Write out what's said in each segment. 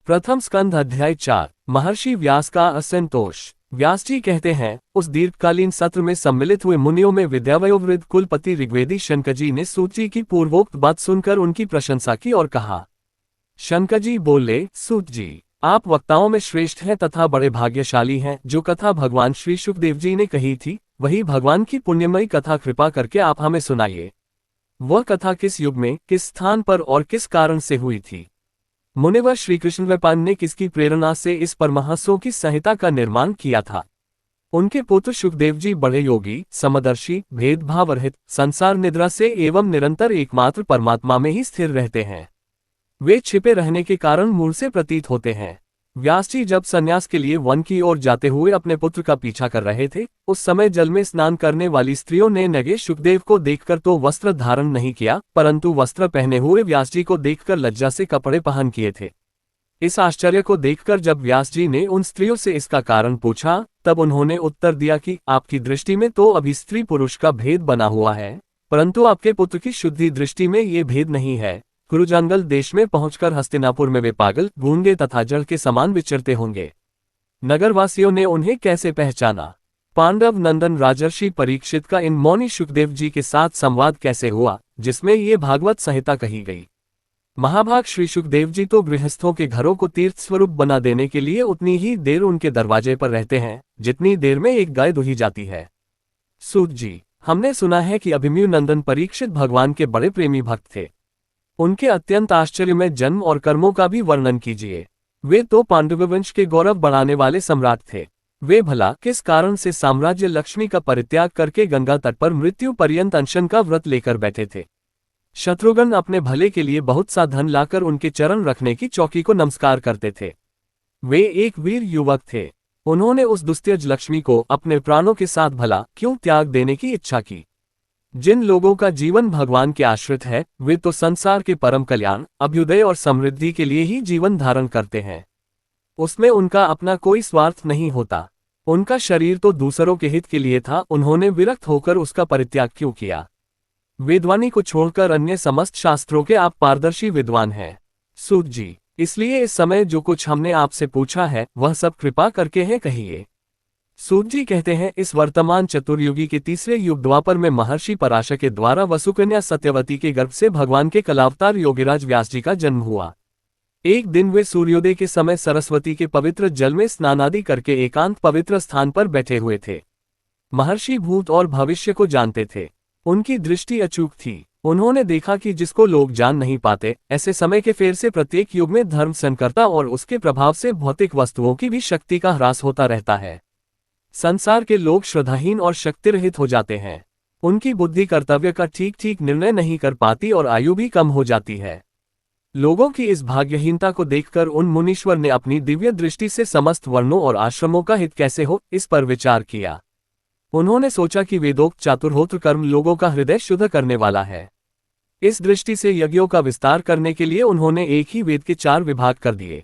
प्रथम स्कंध अध्याय 4। महर्षि व्यास का असंतोष। व्यास जी कहते हैं, उस दीर्घकालीन सत्र में सम्मिलित हुए मुनियों में विद्यावयोवृद्ध कुलपति ऋग्वेदी शनकजी ने सूत जी की पूर्वोक्त बात सुनकर उनकी प्रशंसा की और कहा। शनकजी बोले, सूत जी, आप वक्ताओं में श्रेष्ठ हैं तथा बड़े भाग्यशाली हैं। जो कथा भगवान श्री शुकदेव जी ने कही थी, वही भगवान की पुण्यमयी कथा कृपा करके आप हमें सुनाइए। वह कथा किस युग में, किस स्थान पर और किस कारण से हुई थी? मुनिवर श्री कृष्ण द्वैपायन ने किसकी प्रेरणा से इस परमहंसों की संहिता का निर्माण किया था? उनके पुत्र शुकदेव जी बड़े योगी, समदर्शी, भेदभाव रहित, संसार निद्रा से एवं निरंतर एकमात्र परमात्मा में ही स्थिर रहते हैं। वे छिपे रहने के कारण मूल से प्रतीत होते हैं। व्यास जी जब संन्यास के लिए वन की ओर जाते हुए अपने पुत्र का पीछा कर रहे थे, उस समय जल में स्नान करने वाली स्त्रियों ने नगे शुकदेव को देखकर तो वस्त्र धारण नहीं किया, परंतु वस्त्र पहने हुए व्यास जी को देखकर लज्जा से कपड़े पहन किए थे। इस आश्चर्य को देखकर जब व्यास जी ने उन स्त्रियों से इसका कारण पूछा, तब उन्होंने उत्तर दिया कि आपकी दृष्टि में तो अभी स्त्री पुरुष का भेद बना हुआ है, परंतु आपके पुत्र की शुद्धि दृष्टि में ये भेद नहीं है। कुरुजंगल देश में पहुंचकर हस्तिनापुर में वे पागल, गूंगे तथा जड़ के समान विचरते होंगे। नगरवासियों ने उन्हें कैसे पहचाना? पांडव नंदन राजर्षि परीक्षित का इन मौनी शुकदेव जी के साथ संवाद कैसे हुआ, जिसमें ये भागवत संहिता कही गई? महाभाग श्री शुकदेव जी तो गृहस्थों के घरों को तीर्थ स्वरूप बना देने के लिए उतनी ही देर उनके दरवाजे पर रहते हैं, जितनी देर में एक गाय दुही जाती है। सूत जी, हमने सुना है कि अभिमन्यु नंदन परीक्षित भगवान के बड़े प्रेमी भक्त थे। उनके अत्यंत आश्चर्यमय जन्म और कर्मों का भी वर्णन कीजिए। वे तो पांडववंश के गौरव बढ़ाने वाले सम्राट थे। वे भला किस कारण से साम्राज्य लक्ष्मी का परित्याग करके गंगा तट पर मृत्यु पर्यंत अनशन का व्रत लेकर बैठे थे? शत्रुघ्न अपने भले के लिए बहुत सा धन लाकर उनके चरण रखने की चौकी को नमस्कार करते थे। वे एक वीर युवक थे। उन्होंने उस दुस्त्यज लक्ष्मी को अपने प्राणों के साथ भला क्यों त्याग देने की इच्छा की? जिन लोगों का जीवन भगवान के आश्रित है, वे तो संसार के परम कल्याण, अभ्युदय और समृद्धि के लिए ही जीवन धारण करते हैं। उसमें उनका अपना कोई स्वार्थ नहीं होता। उनका शरीर तो दूसरों के हित के लिए था, उन्होंने विरक्त होकर उसका परित्याग क्यों किया? वेदवाणी को छोड़कर अन्य समस्त शास्त्रों के आप पारदर्शी विद्वान हैं। सूत जी, इसलिए इस समय जो कुछ हमने आपसे पूछा है, वह सब कृपा करके है कहिए। सूत जी कहते हैं, इस वर्तमान चतुर्युगी के तीसरे युग द्वापर में महर्षि पराशर के द्वारा वसुकन्या सत्यवती के गर्भ से भगवान के कलावतार योगिराज व्यास जी का जन्म हुआ। एक दिन वे सूर्योदय के समय सरस्वती के पवित्र जल में स्नान आदि करके एकांत पवित्र स्थान पर बैठे हुए थे। महर्षि भूत और भविष्य को जानते थे। उनकी दृष्टि अचूक थी। उन्होंने देखा कि जिसको लोग जान नहीं पाते, ऐसे समय के फेर से प्रत्येक युग में धर्म संकरता और उसके प्रभाव से भौतिक वस्तुओं की भी शक्ति का ह्रास होता रहता है। संसार के लोग श्रद्धाहीन और शक्तिरहित हो जाते हैं। उनकी बुद्धि कर्तव्य का ठीक ठीक निर्णय नहीं कर पाती और आयु भी कम हो जाती है। लोगों की इस भाग्यहीनता को देखकर उन मुनीश्वर ने अपनी दिव्य दृष्टि से समस्त वर्णों और आश्रमों का हित कैसे हो, इस पर विचार किया। उन्होंने सोचा कि वेदोक्त चातुर्होत्र कर्म लोगों का हृदय शुद्ध करने वाला है। इस दृष्टि से यज्ञों का विस्तार करने के लिए उन्होंने एक ही वेद के 4 विभाग कर दिए।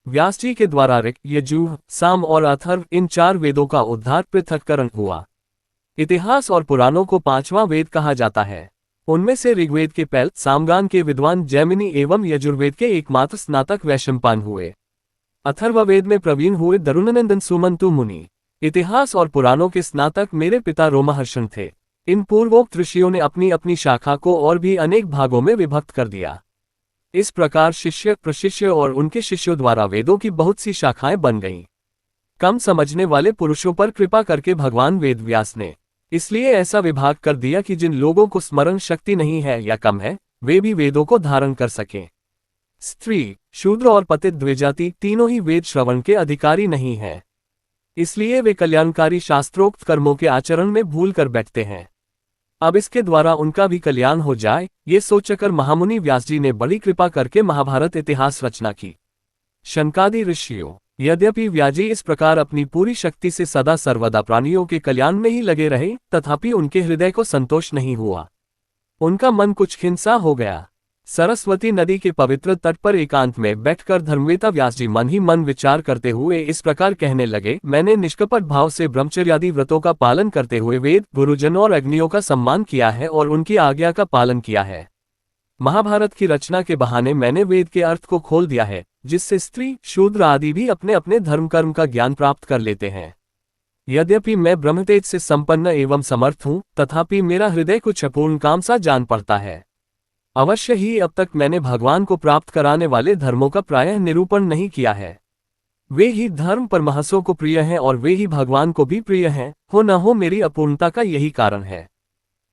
व्यास जी के द्वारा ऋक्, यजुः, साम और अथर्व, इन 4 वेदों का उद्धार पृथक्करण हुआ। इतिहास और पुराणों को 5वां वेद कहा जाता है। उनमें से ऋग्वेद के पैल, सामगान के विद्वान जैमिनी एवं यजुर्वेद के एकमात्र स्नातक वैशंपायन हुए। अथर्ववेद में प्रवीण हुए दरुणनंदन सुमंतु मुनि। इतिहास और पुराणों के स्नातक मेरे पिता रोमहर्षण थे। इन पूर्वोक्त ऋषियों ने अपनी अपनी शाखा को और भी अनेक भागों में विभक्त कर दिया। इस प्रकार शिष्य, प्रशिष्य और उनके शिष्यों द्वारा वेदों की बहुत सी शाखाएं बन गईं। कम समझने वाले पुरुषों पर कृपा करके भगवान वेदव्यास ने इसलिए ऐसा विभाग कर दिया कि जिन लोगों को स्मरण शक्ति नहीं है या कम है, वे भी वेदों को धारण कर सकें। स्त्री, शूद्र और पतित द्विजाति तीनों ही वेद श्रवण के अधिकारी नहीं हैं। इसलिए वे कल्याणकारी शास्त्रोक्त कर्मों के आचरण में भूल कर बैठते हैं। अब इसके द्वारा उनका भी कल्याण हो जाए, ये सोचकर महामुनि व्यास जी ने बड़ी कृपा करके महाभारत इतिहास रचना की। शनकादि ऋषियों, यद्यपि व्यास जी इस प्रकार अपनी पूरी शक्ति से सदा सर्वदा प्राणियों के कल्याण में ही लगे रहे, तथापि उनके हृदय को संतोष नहीं हुआ। उनका मन कुछ खिंसा हो गया। सरस्वती नदी के पवित्र तट पर एकांत में बैठकर धर्मवेता व्यास जी मन ही मन विचार करते हुए इस प्रकार कहने लगे, मैंने निष्कपट भाव से ब्रह्मचर्यादि व्रतों का पालन करते हुए वेद, गुरुजनों और अग्नियों का सम्मान किया है और उनकी आज्ञा का पालन किया है। महाभारत की रचना के बहाने मैंने वेद के अर्थ को खोल दिया है, जिससे स्त्री, शूद्र आदि भी अपने अपने धर्म कर्म का ज्ञान प्राप्त कर लेते हैं। यद्यपि मैं ब्रह्मतेज से संपन्न एवं समर्थ हूँ, तथापि मेरा हृदय कुछ अपूर्ण काम सा जान पड़ता है। अवश्य ही अब तक मैंने भगवान को प्राप्त कराने वाले धर्मों का प्रायः निरूपण नहीं किया है। वे ही धर्म परमहंसों को प्रिय हैं और वे ही भगवान को भी प्रिय हैं, हो न हो मेरी अपूर्णता का यही कारण है।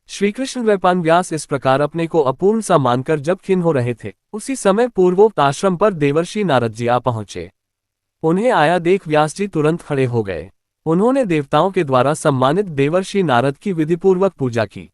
श्रीकृष्ण द्वैपायन व्यास इस प्रकार अपने को अपूर्ण सा मानकर जब खिन्न हो रहे थे, उसी समय पूर्वोक्त आश्रम पर देवर्षि नारद जी आ पहुंचे। उन्हें आया देख व्यास जी तुरंत खड़े हो गए। उन्होंने देवताओं के द्वारा सम्मानित देवर्षि नारद की विधिपूर्वक पूजा की।